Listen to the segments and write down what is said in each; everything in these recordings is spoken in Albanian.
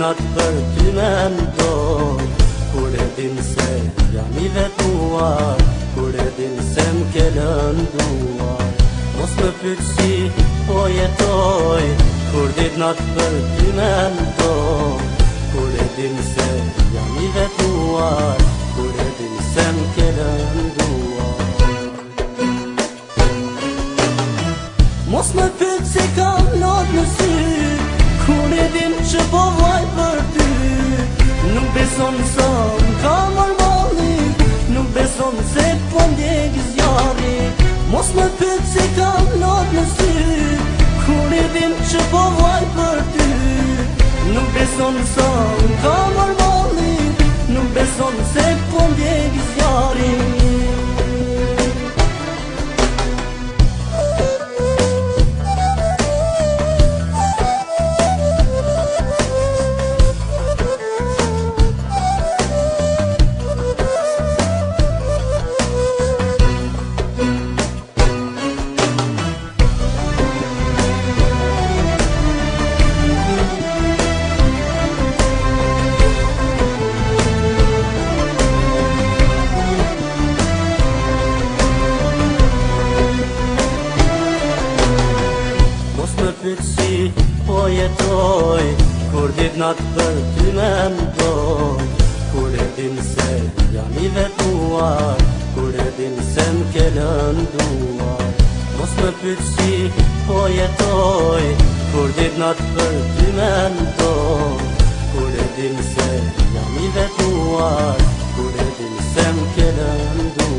natë për ty mendoj, kur e din se jam I vetuar, kur e din se m'ke lënduar. Mos më pyet si po jetoj, kur dit natë për ty mendoj, kur e din se jam I vetuar, kur e din se m'ke lënduar. Mos më pyet se kam not në sy, kur e din që po vaj për ty. Nuk beson sa m'ka marrë, nuk beson se po ndjek zjarri. Mos më pyet se kam not në sy, kur e din që po vaj për ty. Nuk beson sa m'ka marrë, nuk beson se po ndjek zjarri. Si po jetoj, kur dit natë për ty mendoj, kur e din se jam I vetuar, kur e din se m'ke lënduar. Mos më pyet si po jetoj, kur dit natë për ty mendoj, kur e din se jam I vetuar, kur e din se m'ke lënduar.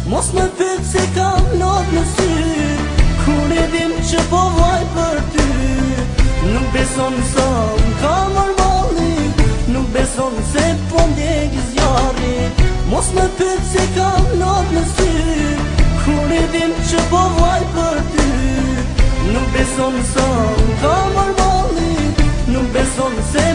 Mos më pyet se kam not në sy, kur e din që po vaj për ty. Nuk beson sa m'ka marrë, nuk beson se po ndjek zjarri. Mos më pyet se kam not në sy, kur e din që po vaj për ty. Nuk beson sa m'ka marrë, nuk beson se